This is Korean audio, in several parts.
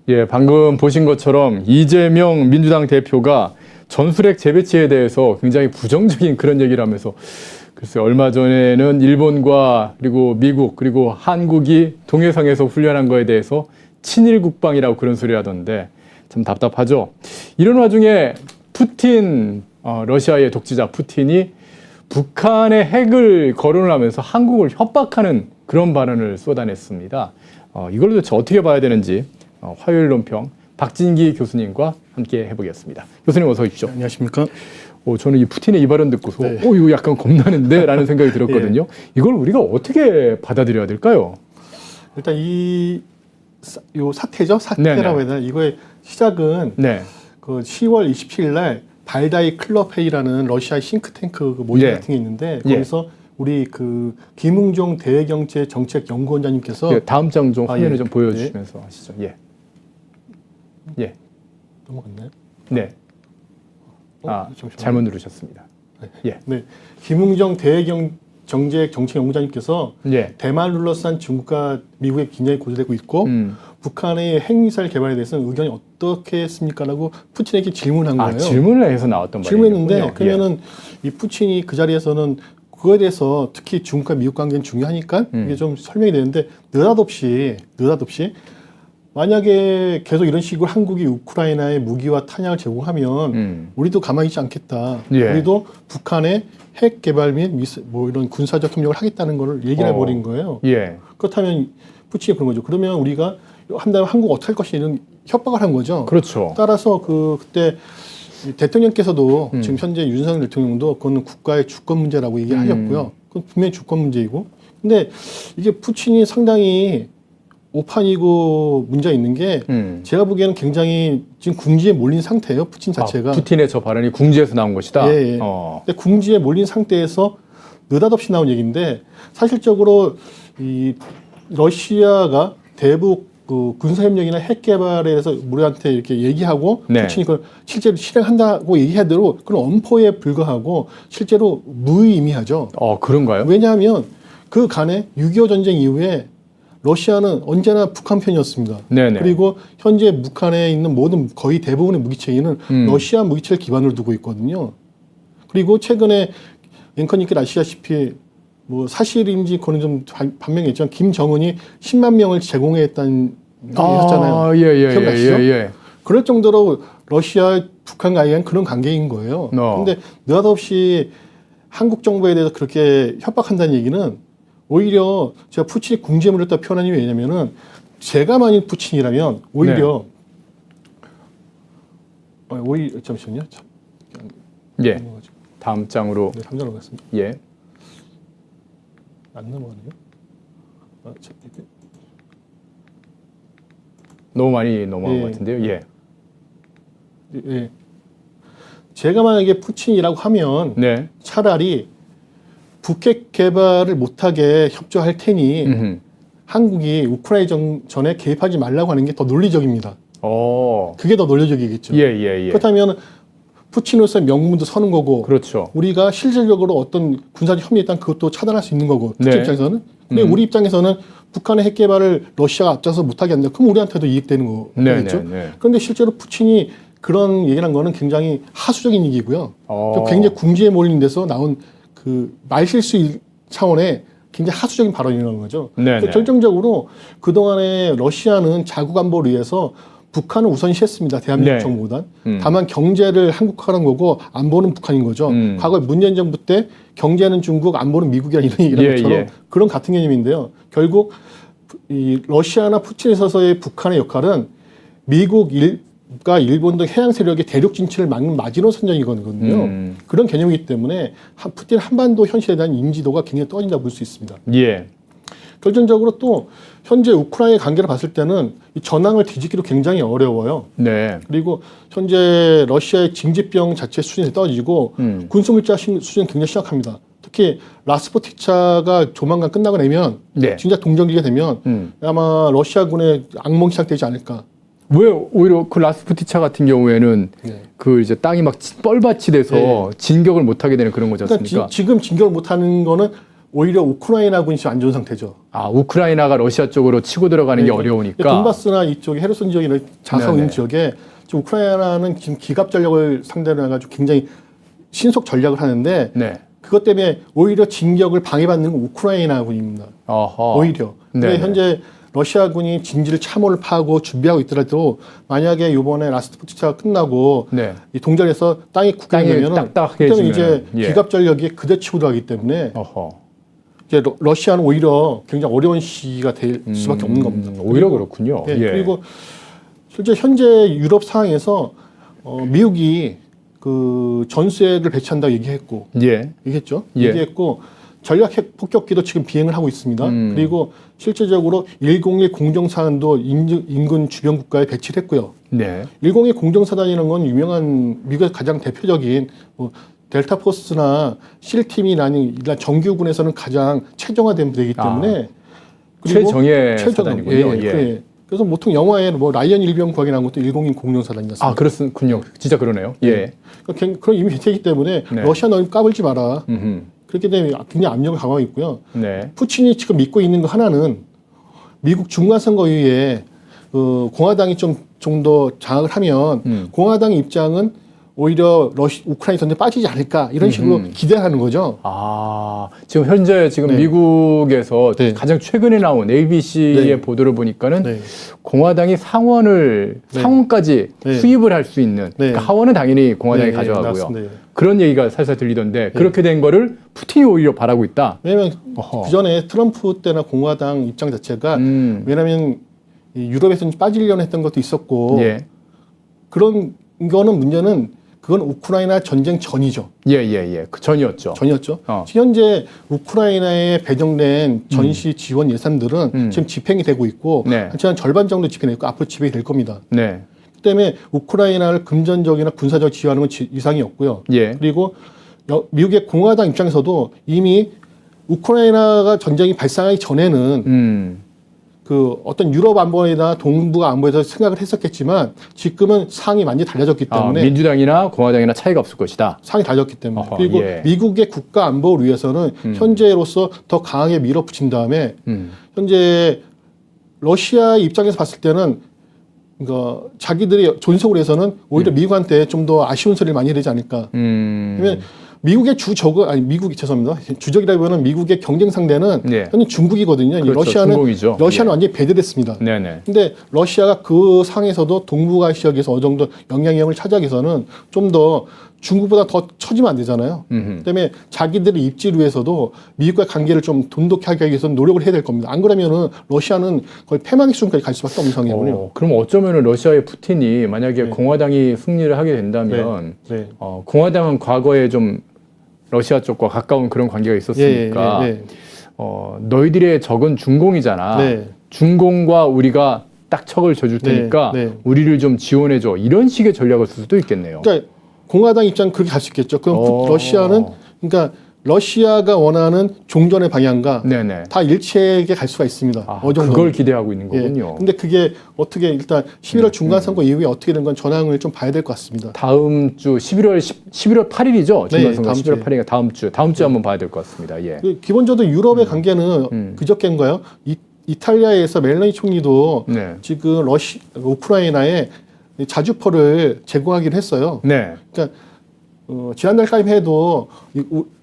예, 방금 보신 것처럼 이재명 민주당 대표가 전술핵 재배치에 대해서 굉장히 부정적인 그런 얘기를 하면서 글쎄 얼마 전에는 일본과 그리고 미국 그리고 한국이 동해상에서 훈련한 거에 대해서 친일 국방이라고 그런 소리 하던데 참 답답하죠. 이런 와중에 푸틴, 러시아의 독재자 푸틴이 북한의 핵을 거론을 하면서 한국을 협박하는 그런 발언을 쏟아냈습니다. 이걸 도대체 어떻게 봐야 되는지 화요일 논평 박진기 교수님과 함께 해보겠습니다. 교수님 어서 오십시오. 안녕하십니까? 저는 이 푸틴의 이 발언 듣고서 네. 이거 약간 겁나는데 라는 생각이 들었거든요. 이걸 우리가 어떻게 받아들여야 될까요? 일단 요 사태죠? 사태라고 해야 되나? 이거의 시작은 네. 그 10월 27일 날 발다이 클럽회의라는 러시아 싱크탱크 그 모임 예. 같은 게 있는데 예. 거기서 우리 그 김웅종 대외경제 정책연구원장님께서 예, 다음 장 좀 화면을 예. 좀 보여주시면서 하시죠. 예. 예. 넘어갔나요? 네. 잠시만요. 잘못 누르셨습니다. 예. 네, 김웅정 대외경제 정책연구원장님께서 예. 대만을 둘러싼 중국과 미국의 긴장이 고조되고 있고 북한의 핵미사일 개발에 대해서는 의견이 어떻겠습니까라고 푸틴에게 질문한 거예요. 질문을 해서 나왔던 말이군요. 질문했는데 그러면은 이 푸틴이 그 자리에서는 그거에 대해서 특히 중국과 미국 관계는 중요하니까 이게 좀 설명이 되는데 느닷없이 만약에 계속 이런 식으로 한국이 우크라이나에 무기와 탄약을 제공하면 우리도 가만히 있지 않겠다. 예. 우리도 북한의 핵 개발 및 뭐 이런 군사적 협력을 하겠다는 걸 얘기를 해버린 거예요. 예. 그렇다면 푸틴이 그런 거죠. 그러면 우리가 한다면 한국 어떻게 할 것이냐 이런 협박을 한 거죠. 그렇죠. 따라서 그때 대통령께서도 지금 현재 윤석열 대통령도 그건 국가의 주권 문제라고 얘기를 하셨고요. 그건 분명히 주권 문제이고. 근데 이게 푸틴이 상당히 오판이고 문제가 있는 게 제가 보기에는 굉장히 지금 궁지에 몰린 상태예요. 푸틴 자체가. 푸틴의 저 발언이 궁지에서 나온 것이다. 예, 예. 근데 궁지에 몰린 상태에서 느닷없이 나온 얘기인데 사실적으로 이 러시아가 대북 그 군사협력이나 핵 개발에 대해서 우리한테 이렇게 얘기하고 네. 푸틴이 그걸 실제로 실행한다고 얘기하도록 그런 엄포에 불과하고 실제로 무의미하죠. 그런가요? 왜냐하면 그 간에 6.25 전쟁 이후에 러시아는 언제나 북한 편이었습니다. 네네. 그리고 현재 북한에 있는 모든 거의 대부분의 무기체계는 러시아 무기체를 기반으로 두고 있거든요. 그리고 최근에 앵커님께 아시다시피 뭐 사실인지 그거는 좀 반명했지만 김정은이 10만 명을 제공했다는 얘기했잖아요. 예. 기억나시죠? 그럴 정도로 러시아 북한 간에 그런 관계인 거예요. 그런데 느닷없이 한국 정부에 대해서 그렇게 협박한다는 얘기는 오히려 제가 푸틴이 궁지에 몰렸다 표현한 이유가 왜냐면은 제가 만일 푸틴이라면 오히려 잠시만요. 예. 다음 장으로. 네, 3장으로 갔습니다. 예. 안 넘어가네요. 너무 많이 넘어간 예. 것 같은데요. 예. 예. 제가 만약에 푸틴이라고 하면 네. 차라리 북핵 개발을 못하게 협조할 테니 한국이 우크라이나 전에 개입하지 말라고 하는 게 더 논리적입니다. 그게 더 논리적이겠죠. 예. 그렇다면 푸틴으로서의 명분도 서는 거고 그렇죠. 우리가 실질적으로 어떤 군사적 협의에 있다면 그것도 차단할 수 있는 거고 푸틴 네. 입장에서는. 근데 우리 입장에서는 북한의 핵 개발을 러시아가 앞장서 못하게 한다. 그럼 우리한테도 이익되는 거겠죠. 네. 그런데 실제로 푸틴이 그런 얘기를 한 거는 굉장히 하수적인 얘기고요. 어. 굉장히 궁지에 몰린 데서 나온 그 말실수 차원의 굉장히 하수적인 발언이라는 거죠. 네네. 결정적으로 그동안에 러시아는 자국 안보를 위해서 북한을 우선시했습니다. 대한민국 네. 정부보단. 다만 경제를 한국화하는 거고 안보는 북한인 거죠. 과거에 문재인 정부 때 경제는 중국, 안보는 미국이라는 이런 얘기를 한 것처럼 그런 같은 개념인데요. 결국 이 러시아나 푸틴에 있어서의 북한의 역할은 미국과 일본 등 해양 세력의 대륙 진출을 막는 마지노선전이거든요. 그런 개념이기 때문에 푸틴 한반도 현실에 대한 인지도가 굉장히 떨어진다고 볼 수 있습니다. 예. 결정적으로 또 현재 우크라이나 관계를 봤을 때는 이 전황을 뒤집기도 굉장히 어려워요. 네. 그리고 현재 러시아의 징집병 자체 수준이 떨어지고 군수물자 수준이 굉장히 심각합니다. 특히 라스푸티차가 조만간 끝나고 나면 네. 진짜 동정기가 되면 아마 러시아군의 악몽이 시작되지 않을까. 왜 오히려 그 라스푸티차 같은 경우에는 그 이제 땅이 막 뻘밭이 돼서 진격을 못 하게 되는 그런 거지 않습니까? 그러니까 지금 진격을 못 하는 거는 오히려 우크라이나군이 지금 안 좋은 상태죠. 아, 우크라이나가 러시아 쪽으로 치고 들어가는 게 어려우니까. 돈바스나 이쪽에 헤르손 지역이나 자성 네네. 지역에 지금 우크라이나는 지금 기갑 전력을 상대로 해가지고 굉장히 신속 전략을 하는데 네. 그것 때문에 오히려 진격을 방해받는 건 우크라이나군입니다. 어허. 오히려. 근데 네네. 현재 러시아군이 진지를 참호를 파고 준비하고 있더라도 만약에 이번에 라스푸티차가 끝나고 네. 이 동전에서 땅이 굳게 딱딱해지면 이제 예. 기갑 전력이 그대 치고 들어가기 때문에 어허. 이제 러시아는 오히려 굉장히 어려운 시기가 될 수밖에 없는 겁니다. 오히려 그렇군요. 예, 예. 그리고 실제 현재 유럽 상황에서 미국이 그 전술핵을 배치한다고 얘기했고 예. 얘기했죠. 예. 얘기했고 전략 핵 폭격기도 지금 비행을 하고 있습니다. 그리고 실제적으로 101 공정사단도 인근 주변 국가에 배치를 했고요. 네. 101 공정사단이라는 건 유명한 미국의 가장 대표적인 뭐 델타 포스나 실팀이라는 정규군에서는 가장 최정화된 부대이기 때문에 그리고 최정예 최정- 사단이군요. 예, 예. 그래. 그래서 보통 영화에 뭐 라이언 일병구학이라는 것도 101 공정사단이었습니다. 아, 그렇군요. 진짜 그러네요. 예. 그러니까 그런 이미 되기 때문에 네. 러시아 너희 까불지 마라. 음흠. 그렇기 때문에 굉장히 압력을 강화하고 있고요. 네. 푸틴이 지금 믿고 있는 거 하나는 미국 중간선거 이후에 공화당이 좀 더 장악을 하면 공화당의 입장은 오히려 우크라이나 전쟁에 빠지지 않을까 이런 식으로 기대하는 거죠. 아, 지금 현재 네. 미국에서 네. 가장 최근에 나온 ABC의 네. 보도를 보니까는 네. 공화당이 상원까지 네. 수입을 할 수 있는 네. 그러니까 하원은 당연히 공화당이 네, 가져가고요. 맞습니다. 그런 얘기가 살살 들리던데 그렇게 된 거를 푸틴이 오히려 바라고 있다. 왜냐하면 어허. 그 전에 트럼프 때나 공화당 입장 자체가 왜냐하면 이 유럽에서 빠지려고 했던 것도 있었고 예. 그런 거는 문제는 그건 우크라이나 전쟁 전이죠. 예. 그 전이었죠. 전이었죠. 어. 현재 우크라이나에 배정된 전시 지원 예산들은 지금 집행이 되고 있고 네. 한 절반 정도 집행됐고 앞으로 집행이 될 겁니다. 네. 그 때문에 우크라이나를 금전적이나 군사적 지원하는 건 이상이 없고요. 예. 그리고 미국의 공화당 입장에서도 이미 우크라이나가 전쟁이 발생하기 전에는 그 어떤 유럽 안보이나 동북아 안보에서 생각을 했었겠지만 지금은 상이 완전히 달라졌기 때문에 민주당이나 공화당이나 차이가 없을 것이다. 상이 달라졌기 때문에 어허, 그리고 예. 미국의 국가 안보를 위해서는 현재로서 더 강하게 밀어붙인 다음에 현재 러시아 입장에서 봤을 때는 그러니까 자기들이 존속을 해서는 오히려 미국한테 좀 더 아쉬운 소리를 많이 해야 되지 않을까. 왜냐면 미국의 죄송합니다. 주적이라기보다는 미국의 경쟁 상대는 네. 현재 중국이거든요. 그렇죠. 러시아는 중국이죠. 러시아는 예. 완전히 배제됐습니다. 네네. 근데 러시아가 그 상에서도 동북아 지역에서 어느 정도 영향력을 차지하기 위해서는 좀 더 중국보다 더 처지면 안 되잖아요. 그다음에 자기들의 입지를 위해서도 미국과의 관계를 좀 돈독하게 하기 위해서는 노력을 해야 될 겁니다. 안 그러면은 러시아는 거의 패망의 수준까지 갈 수밖에 없는 상황이군요. 그럼 어쩌면은 러시아의 푸틴이 만약에 공화당이 승리를 하게 된다면 네. 공화당은 과거에 좀 러시아 쪽과 가까운 그런 관계가 있었으니까 예. 너희들의 적은 중공이잖아. 네. 중공과 우리가 딱 척을 져줄 테니까 네. 우리를 좀 지원해줘. 이런 식의 전략을 쓸 수도 있겠네요. 그러니까 공화당 입장 그렇게 갈 수 있겠죠. 그럼 러시아는 그러니까 러시아가 원하는 종전의 방향과 네네. 다 일치하게 갈 수가 있습니다. 어느 정도. 그걸 기대하고 있는 거군요. 근데 그게 어떻게 일단 11월 중간 선거 이후에 어떻게 된 건 전황을 좀 봐야 될 것 같습니다. 다음 주 11월 8일이죠. 네, 중간선거 다음 11월 8일이니까 다음 주에 한번 봐야 될 것 같습니다. 예. 기본적으로 유럽의 관계는 그저께인가요? 이탈리아에서 멜로니 총리도 네. 지금 우크라이나에 자주포를 제공하기로 했어요. 네. 그러니까 지난달까지 해도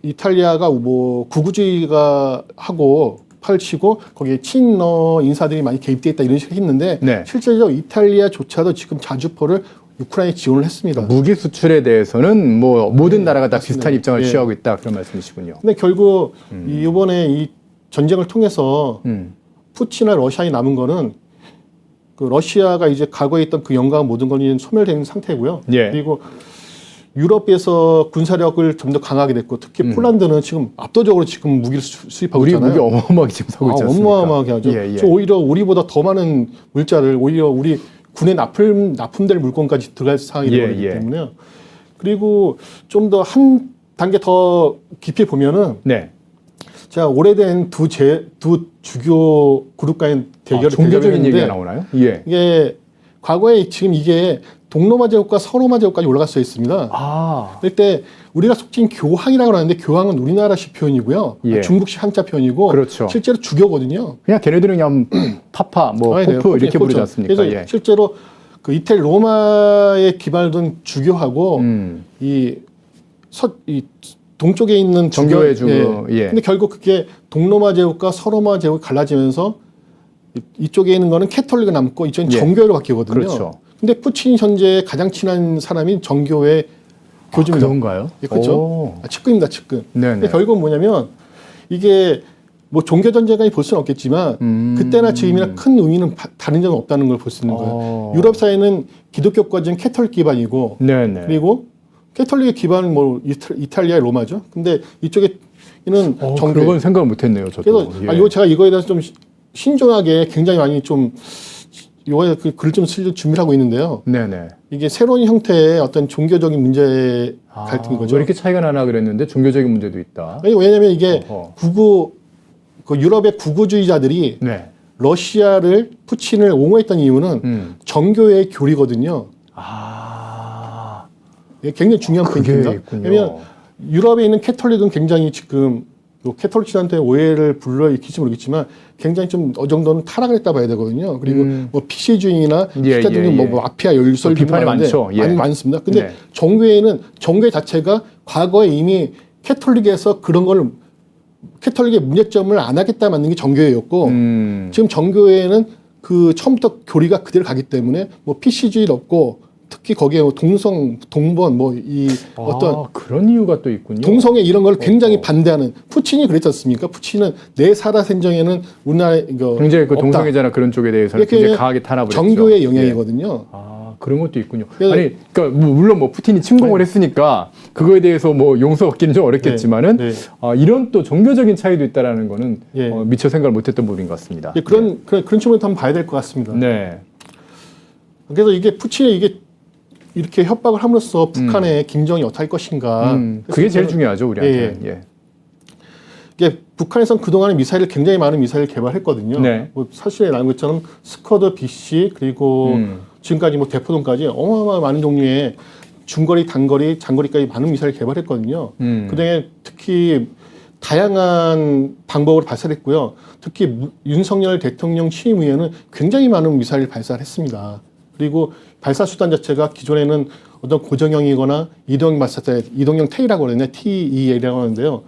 이탈리아가 뭐 구구주의가 하고 펼치고 거기에 친러 인사들이 많이 개입돼 있다 이런 식으로 했는데 네. 실제로 이탈리아조차도 지금 자주포를 우크라이나에 지원을 했습니다. 무기 수출에 대해서는 뭐 모든 나라가 다 맞습니다. 비슷한 입장을 예. 취하고 있다 그런 말씀이시군요. 근데 결국 이번에 이 전쟁을 통해서 푸틴이나 러시아에 남은 거는 그 러시아가 이제 과거에 있던 그 영광 모든 건 이제 소멸된 상태고요. 예. 그리고 유럽에서 군사력을 좀 더 강하게 됐고 특히 폴란드는 지금 압도적으로 지금 무기를 수입하고 우리 있잖아요. 무기 어마어마하게 지금 사고 있지 않습니까? 어마어마하게 하죠. 예, 예. 지금 오히려 우리보다 더 많은 물자를 오히려 우리 군에 납품될 물건까지 들어갈 상황이 예, 되기 예. 때문에요. 그리고 좀 더 한 단계 더 깊이 보면은 네. 제가 오래된 두 주교 그룹 간의 대결을 종교적인 했는데 얘기가 나오나요? 예. 이게 과거에 지금 이게 동로마 제국과 서로마 제국까지 올라갈 수 있습니다. 아, 그때 우리가 속칭 교황이라고 하는데 교황은 우리나라식 표현이고요. 예. 중국식 한자 표현이고 그렇죠. 실제로 주교거든요. 그냥 걔네들은 그냥 파파, 뭐 네, 포프 이렇게 부르지 그렇죠. 않습니까? 그래서 예. 실제로 그 이태리 로마에 기반을 둔 주교하고 이 동쪽에 있는 정교회 주교, 주교, 예. 근데 결국 그게 동로마 제국과 서로마 제국이 갈라지면서 이쪽에 있는 거는 캐톨릭이 남고 이쪽은 예. 정교회로 바뀌거든요. 그렇죠. 근데 푸틴 현재 가장 친한 사람이 정교회 교주입니다. 그런가요? 예, 그렇죠. 오. 측근입니다, 측근. 네네. 근데 결국은 뭐냐면 이게 뭐 종교 전쟁까지 볼 수는 없겠지만 그때나 지금이나 큰 의미는 다른 점은 없다는 걸 볼 수 있는 거예요. 유럽 사회는 기독교권은 캐톨릭 기반이고 네네. 그리고 캐톨릭의 기반은 뭐 이탈리아의 로마죠. 근데 이쪽에는 정교. 그런 건 생각을 못했네요. 저도. 그래서 이거 제가 이거에 대해서 좀 신중하게 굉장히 많이 좀 이거에 그 글을 좀 쓸 준비를 하고 있는데요. 네네. 이게 새로운 형태의 어떤 종교적인 문제 갈등인 거죠. 왜 이렇게 차이가 나나 그랬는데 종교적인 문제도 있다. 아니, 왜냐하면 이게 어허. 그 유럽의 구구주의자들이 네. 러시아를 푸틴을 옹호했던 이유는 정교회의 교리거든요. 아, 이게 굉장히 중요한 그게 포인트입니다. 있군요. 왜냐하면 유럽에 있는 캐톨릭은 굉장히 지금 캐톨릭들한테 오해를 불러일으킬지 모르겠지만 굉장히 좀 어느 정도는 타락을 했다 봐야 되거든요. 그리고 뭐 피시주의나 예, 스타 등등 예. 뭐 마피아 열설 비판이 많죠. 예. 많습니다. 근데 네. 정교회 자체가 과거에 이미 캐톨릭에서 그런 걸 캐톨릭의 문제점을 안 하겠다 만든 게 정교회였고 지금 정교회는 그 처음부터 교리가 그대로 가기 때문에 뭐 PC주의도 없고 특히 거기에 뭐 동성, 동번 뭐 이 어떤 그런 이유가 또 있군요. 동성애 이런 걸 굉장히 반대하는 푸틴이 그랬지 않습니까? 푸틴은 내 살아 생전에는 우리나라에 이거 굉장히 그 없다. 동성애자나 그런 쪽에 대해서는 이렇게 굉장히 강하게 탄압을 했죠. 정교의 영향이거든요. 그런 것도 있군요. 그래서- 아니, 그러니까 물론 뭐 푸틴이 침공을 했으니까 그거에 대해서 뭐 용서 얻기는 좀 어렵겠지만은 네. 이런 또 종교적인 차이도 있다라는 거는 예. 미처 생각을 못했던 부분인 것 같습니다. 예, 그런 측면에서 한번 봐야 될 것 같습니다. 네. 그래서 이게 푸틴이 이게 이렇게 협박을 함으로써 북한의 김정이 어떻게 할 것인가. 그게 제일 그래서 중요하죠, 우리한테는. 예. 이게 북한에서는 그동안에 미사일을 굉장히 많은 미사일을 개발했거든요. 네. 뭐 사실에 나온 것처럼 스커드 BC 그리고 지금까지 뭐 대포동까지 어마어마한 많은 종류의 중거리, 단거리, 장거리까지 많은 미사일을 개발했거든요. 그중에 특히 다양한 방법으로 발사했고요. 특히 윤석열 대통령 취임 후에는 굉장히 많은 미사일을 발사했습니다. 그리고 발사 수단 자체가 기존에는 어떤 고정형이거나 이동형 발사대, 이동형 테이라고 그러는데 TEA라고 하는데요.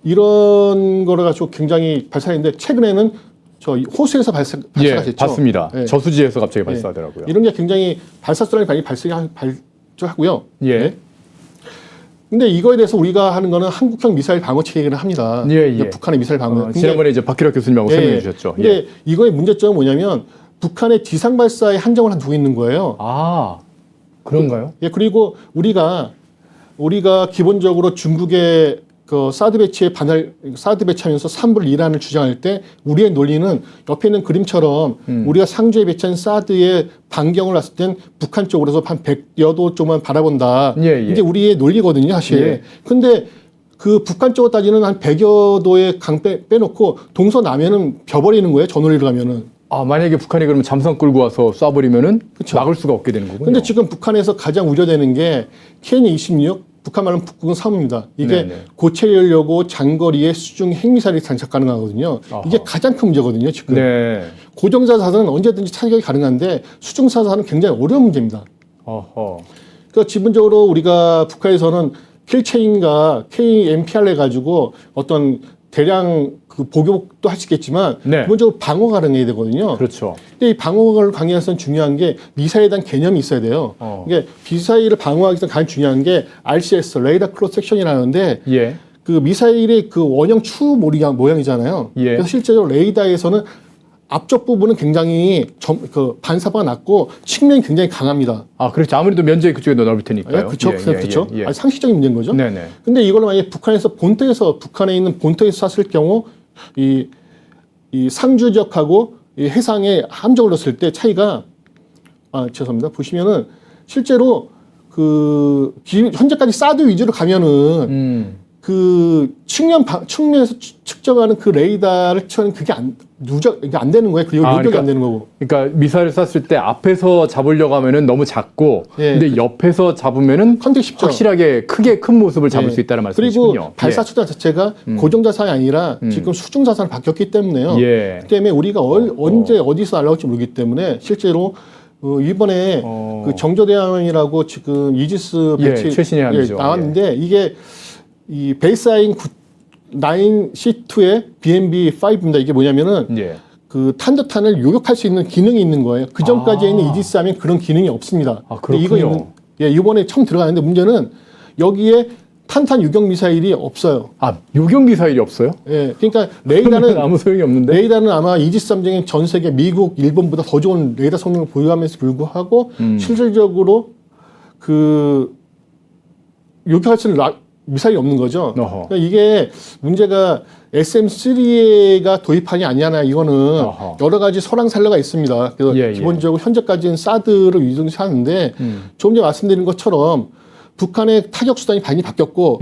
이런 거를 가지고 굉장히 발사했는데 최근에는 저 호수에서 발사가 됐죠. 봤습니다. 예. 저수지에서 갑자기 발사하더라고요. 이런 게 굉장히 발사 수단이 많이 발전하고요. 예. 네. 근데 이거에 대해서 우리가 하는 거는 한국형 미사일 방어 체계를 합니다. 예, 예. 그러니까 북한의 미사일 방어. 근데- 지난번에 이제 박희락 교수님하고 예, 설명해 주셨죠. 근데 예. 이거의 문제점은 뭐냐면 북한의 지상 발사에 한정을 두고 있는 거예요. 그런가요? 예, 그리고 우리가 기본적으로 중국의 그 사드 배치하면서 3불 이란을 주장할 때 우리의 논리는 옆에 있는 그림처럼 우리가 상주에 배치한 사드의 반경을 놨을 땐 북한 쪽으로서 한 100여 도 쪽만 바라본다. 예, 예. 이게 우리의 논리거든요, 사실. 예. 근데 그 북한 쪽으로 따지는 한 100여 도의 강 빼놓고 동서남해는 벼버리는 거예요, 저 논리로 가면은. 만약에 북한이 그러면 잠수함 끌고 와서 쏴버리면은 그쵸. 막을 수가 없게 되는 거군요. 근데 지금 북한에서 가장 우려되는 게 KN-26, 북한 말로는 북극은 3입니다. 이게 네네. 고체 연료고 장거리의 수중 핵미사일이 장착 가능하거든요. 아하. 이게 가장 큰 문제거든요, 지금. 네. 고정자 사살은 언제든지 타격이 가능한데 수중 사살은 굉장히 어려운 문제입니다. 어허. 그래서 기본적으로 우리가 북한에서는 킬체인과 KMPR을 가지고 어떤 대량 그 보급도 할 수 있겠지만 네. 기본적으로 방어가 가능해야 되거든요. 그렇죠. 근데 이 방어를 강화해서는 중요한 게 미사일에 대한 개념이 있어야 돼요. 이게 미사일을 방어하기 위해서 가장 중요한 게 RCS, 레이더 크로스 섹션이라는데 예. 그 미사일의 그 원형 추 모양이잖아요. 예. 그래서 실제로 레이더에서는 앞쪽 부분은 굉장히 그 반사가 낮고 측면이 굉장히 강합니다. 그렇죠. 아무래도 면적이 그쪽에 더 넓을 테니까요. 예, 그렇죠. 그렇죠. 예. 아니, 상식적인 문제인 거죠. 네네. 근데 이걸 만약에 북한에 있는 본토에서 쐈을 경우 이 상주 지역하고 이 해상에 함정을 넣었을 때 차이가 죄송합니다. 보시면은 실제로 그 현재까지 사드 위주로 가면은 그 측면에서 측정하는 그 레이더를 치면 그게 이게 안 되는 거예요. 그리고 요격이 안 되는 거고. 그러니까 미사일을 쐈을 때 앞에서 잡으려고 하면은 너무 작고, 예. 근데 옆에서 잡으면은 컨택 쉽죠. 확실하게 크게 큰 모습을 잡을 수 있다는 말씀이시군요. 그리고 발사 수단 자체가 고정 자산이 아니라 지금 수중 자산으로 바뀌었기 때문에요. 예. 그 때문에 우리가 언제 어디서 날아올지 모르기 때문에 실제로 이번에 그 정조대함이라고 지금 이지스 배치 최신의 함이죠. 나왔는데 이게 이 베이스라인 9C2의 BMB-5입니다. 이게 뭐냐면은 그 탄도탄을 요격할 수 있는 기능이 있는 거예요. 그 전까지 있는 이지스 하면 그런 기능이 없습니다. 그렇군요. 이거 이번에 처음 들어가는데 문제는 여기에 탄탄 유격 미사일이 없어요. 요격 미사일이 없어요? 예, 그러니까 레이더는 아무 소용이 없는데. 레이더는 아마 이지스 함정이 전 세계 미국, 일본보다 더 좋은 레이더 성능을 보유하면서 불구하고 실질적으로 그 요격할 수 있는 미사일이 없는 거죠. 그러니까 이게 문제가 SM3가 도입하냐 아니냐 이거는 여러 가지 설왕설래가 있습니다. 그래서 기본적으로 현재까지는 사드를 유증하는데 조금 전에 말씀드린 것처럼 북한의 타격 수단이 많이 바뀌었고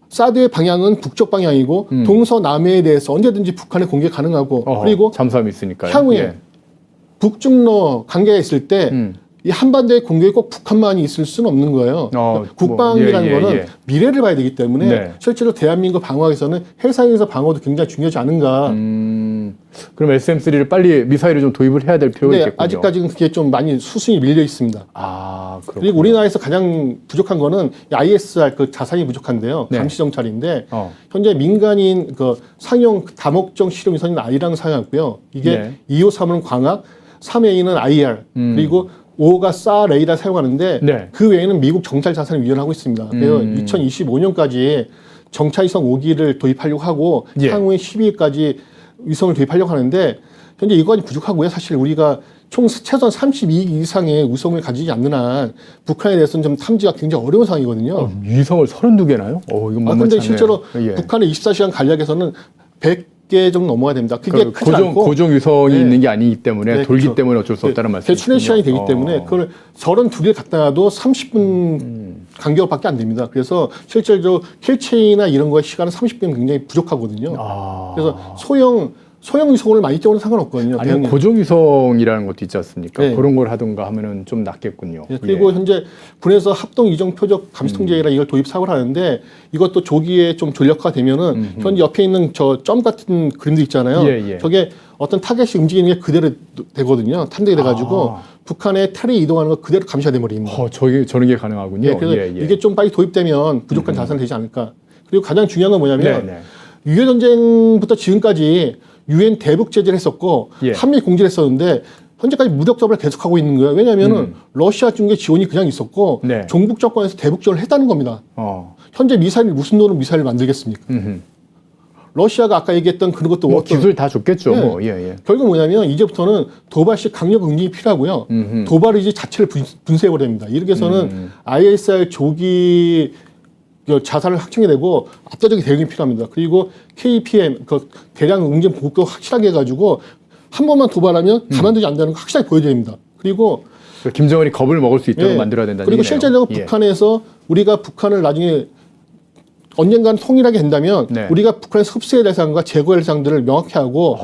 사드의 방향은 북쪽 방향이고 동서남해에 대해서 언제든지 북한의 공격 가능하고 그리고 잠수함이 있으니까요. 향후에 북중러 관계가 있을 때 이 한반도의 공격이 꼭 북한만이 있을 수는 없는 거예요. 국방이라는 거는 미래를 봐야 되기 때문에 실제로 대한민국 방어에서는 해상에서 방어도 굉장히 중요하지 않은가. 그럼 SM3를 빨리 미사일을 좀 도입을 해야 될 필요가 있겠군요. 아직까지는 그게 좀 많이 수순이 밀려 있습니다. 그렇군요. 그리고 우리나라에서 가장 부족한 거는 ISR 그 자산이 부족한데요. 감시 정찰인데 현재 민간인 그 상용 다목적 실용 위성인 I라는 사용하고요. 이게 253은 광학, 3A는 IR 그리고 5가 사 레이더 사용하는데 그 외에는 미국 정찰 자산을 위원하고 있습니다. 그래서 2025년까지 정찰위성 5기를 도입하려고 하고 향후에 12기까지 위성을 도입하려고 하는데 현재 이거까지 부족하고요. 사실 우리가 총 최소한 32기 이상의 위성을 가지지 않는 한 북한에 대해서는 좀 탐지가 굉장히 어려운 상황이거든요. 위성을 32개나요? 이건 만만치 근데 실제로 북한의 24시간 간략에서는 100개 정도 넘어야 됩니다. 그게 크지 않고 고정 위성이 있는 게 아니기 때문에 돌기 그렇죠. 때문에 어쩔 수 없다는 말씀이시죠. 대출의 시간이 되기 때문에 그걸 저런 두 개를 갖다 놔도 30분 간격밖에 안 됩니다. 그래서 실제로 킬체이나 이런 거의 시간은 30분은 굉장히 부족하거든요. 그래서 소형 위성을 많이 떼오는 상관없거든요. 아니 고정 위성이라는 것도 있지 않습니까? 그런 걸 하든가 하면은 좀 낫겠군요. 그리고 현재 군에서 합동 이정 표적 감시 통제기라 이걸 도입 사업을 하는데 이것도 조기에 좀 전력화 되면은 현재 옆에 있는 저 점 같은 그림도 있잖아요. 저게 어떤 타겟이 움직이는 게 그대로 되거든요. 탐색이 돼가지고 북한의 탈이 이동하는 거 그대로 감시가 돼버립니다. 저런 게 가능하군요. 그래서 이게 좀 빨리 도입되면 부족한 자산이 되지 않을까. 그리고 가장 중요한 건 뭐냐면 유해 전쟁부터 지금까지 유엔 대북 제재를 했었고 한미 공지를 했었는데 현재까지 무력 접을 계속하고 있는 거예요. 왜냐하면은 러시아 중국의 지원이 그냥 있었고 종북 정권에서 대북 지원을 했다는 겁니다. 현재 미사일 무슨 돈으로 미사일을 만들겠습니까? 러시아가 아까 얘기했던 그런 것도 기술 다 줬겠죠. 결국 뭐냐면 이제부터는 도발식 강력 응징이 필요하고요. 도발 의지 자체를 분쇄해버려야 됩니다. 이렇게 해서는 ISR 조기 자산을 확충이 되고 압도적인 대응이 필요합니다. 그리고 KPM 그 대량 응징 보급도 확실하게 해가지고 한 번만 도발하면 가만두지 않는다는 거 확실하게 보여줘야 됩니다. 그리고 김정은이 겁을 먹을 수 있도록 만들어야 된다는 그리고 얘기네요. 실제로 북한에서 우리가 북한을 나중에 언젠가는 통일하게 된다면 우리가 북한에서 흡수의 대상과 제거의 대상들을 명확히 하고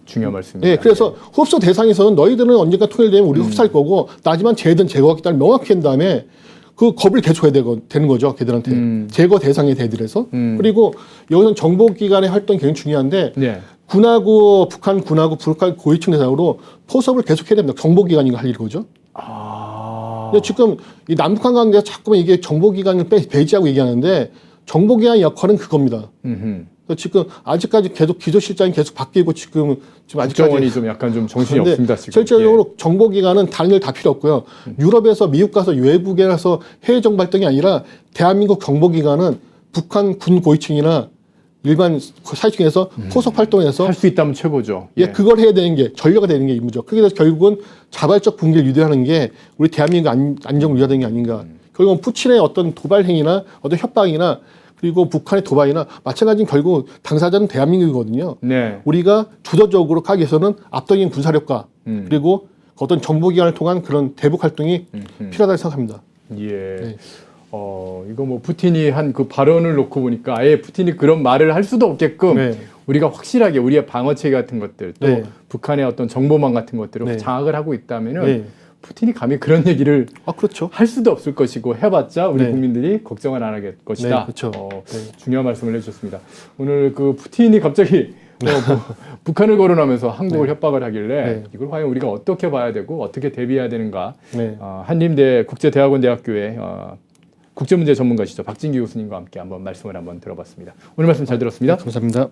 중요한 말씀입니다. 그래서 흡수 대상에서는 너희들은 언젠가 통일되면 우리가 흡수할 거고 나지만 쟤든 제거하겠다는 명확히 한 다음에 그 겁을 개조해야 되는 거죠. 걔들한테. 제거 대상의 대들에서. 그리고 여기서는 정보기관의 활동이 굉장히 중요한데 군하고 북한 군하고 북한 고위층 대상으로 포섭을 계속해야 됩니다. 정보기관이 할 일이거죠. 근데 지금 이 남북한 관계에서 자꾸만 이게 정보기관을 배제하고 얘기하는데 정보기관의 역할은 그겁니다. 지금 아직까지 계속 기조실장이 계속 바뀌고 지금 아직까지 국정원이 좀 약간 좀 정신이 없습니다. 지금. 실질적으로 정보기관은 다른 걸 다 필요 없고요. 유럽에서 미국 가서 외국에 가서 해외 정보 활동이 아니라 대한민국 정보기관은 북한 군 고위층이나 일반 사회층에서 포섭 활동에서 할 수 있다면 최고죠. 그걸 해야 되는 게 전려가 되는 게 임무죠. 그래서 결국은 자발적 붕괴를 유도하는 게 우리 대한민국 안정을 유도하는 게 아닌가. 결국은 푸틴의 어떤 도발 행위나 어떤 협박이나 그리고 북한의 도발이나 마찬가지인 결국 당사자는 대한민국이거든요. 우리가 주도적으로 가기 위해서는 압도적인 군사력과 그리고 어떤 정보기관을 통한 그런 대북 활동이 필요하다고 생각합니다. 이거 뭐 푸틴이 한 그 발언을 놓고 보니까 아예 푸틴이 그런 말을 할 수도 없게끔 네. 우리가 확실하게 우리의 방어체 같은 것들 또 네. 북한의 어떤 정보망 같은 것들을 네. 장악을 하고 있다면은 네. 푸틴이 감히 그런 얘기를 그렇죠. 할 수도 없을 것이고 해봤자 우리 네. 국민들이 걱정을 안 하겠 것이다. 네, 그렇죠. 네. 중요한 말씀을 해주셨습니다. 오늘 그 푸틴이 갑자기 뭐 북한을 거론하면서 한국을 네. 협박을 하길래 네. 이걸 과연 우리가 어떻게 봐야 되고 어떻게 대비해야 되는가? 네. 한림대 국제대학원대학교의 국제문제 전문가시죠 박진기 교수님과 함께 한번 말씀을 한번 들어봤습니다. 오늘 말씀 잘 들었습니다. 감사합니다.